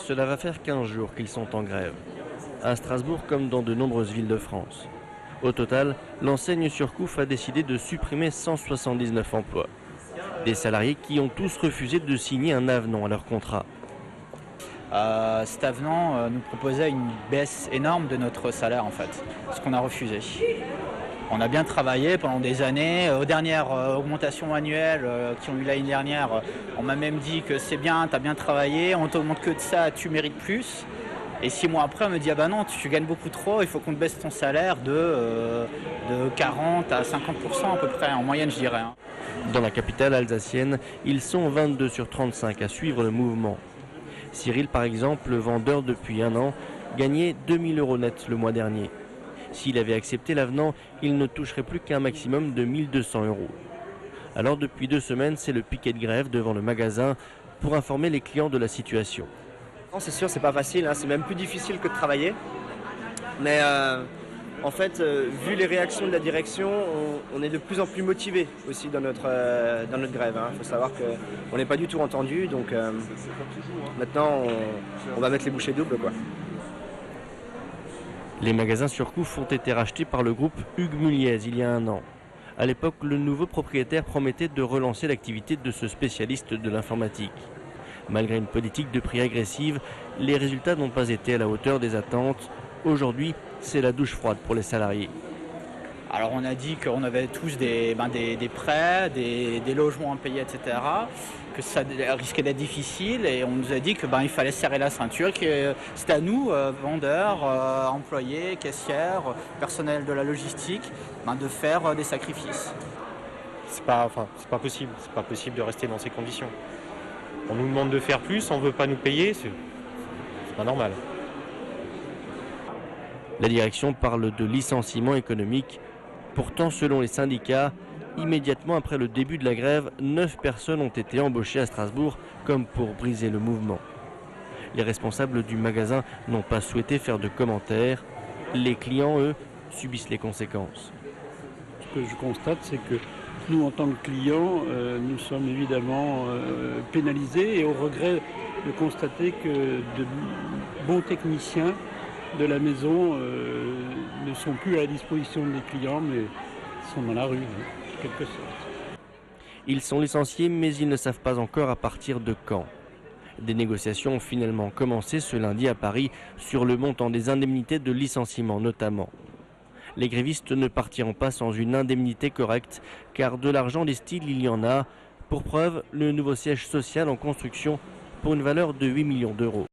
Cela va faire 15 jours qu'ils sont en grève. À Strasbourg comme dans de nombreuses villes de France. Au total, l'enseigne Surcouf a décidé de supprimer 179 emplois. Des salariés qui ont tous refusé de signer un avenant à leur contrat. Cet avenant nous proposait une baisse énorme de notre salaire en fait, ce qu'on a refusé. On a bien travaillé pendant des années. Aux dernières augmentations annuelles qui ont eu l'année dernière, on m'a même dit que c'est bien, tu as bien travaillé, on te demande que de ça, tu mérites plus. Et 6 mois après, on me dit ah bah non, tu gagnes beaucoup trop, il faut qu'on te baisse ton salaire de 40 à 50% à peu près, en moyenne je dirais. Dans la capitale alsacienne, ils sont 22 sur 35 à suivre le mouvement. Cyril, par exemple, vendeur depuis un an, gagnait 2000 € net le mois dernier. S'il avait accepté l'avenant, il ne toucherait plus qu'un maximum de 1200 €. Alors depuis 2 semaines, c'est le piquet de grève devant le magasin pour informer les clients de la situation. C'est sûr, c'est pas facile, hein, c'est même plus difficile que de travailler. Mais en fait, vu les réactions de la direction, on est de plus en plus motivé aussi dans notre grève. Il faut savoir qu'on n'est pas du tout entendu, donc maintenant on va mettre les bouchées doubles, quoi. Les magasins Surcouf ont été rachetés par le groupe Hugues Muliez il y a un an. À l'époque, le nouveau propriétaire promettait de relancer l'activité de ce spécialiste de l'informatique. Malgré une politique de prix agressive, les résultats n'ont pas été à la hauteur des attentes. Aujourd'hui, c'est la douche froide pour les salariés. Alors on a dit qu'on avait tous des prêts, des logements à payer, etc. Que ça risquait d'être difficile et on nous a dit qu'il fallait serrer la ceinture, que c'était à nous, vendeurs, employés, caissières, personnel de la logistique, de faire des sacrifices. C'est pas possible de rester dans ces conditions. On nous demande de faire plus, on ne veut pas nous payer, c'est pas normal. La direction parle de licenciement économique. Pourtant, selon les syndicats, immédiatement après le début de la grève, 9 personnes ont été embauchées à Strasbourg comme pour briser le mouvement. Les responsables du magasin n'ont pas souhaité faire de commentaires. Les clients, eux, subissent les conséquences. Ce que je constate, c'est que nous, en tant que clients, nous sommes évidemment pénalisés et au regret de constater que de bons techniciens de la maison ne sont plus à la disposition des clients, mais sont dans la rue, en quelque sorte. Ils sont licenciés, mais ils ne savent pas encore à partir de quand. Des négociations ont finalement commencé ce lundi à Paris sur le montant des indemnités de licenciement notamment. Les grévistes ne partiront pas sans une indemnité correcte, car de l'argent disent-ils, il y en a. Pour preuve, le nouveau siège social en construction pour une valeur de 8 millions d'euros.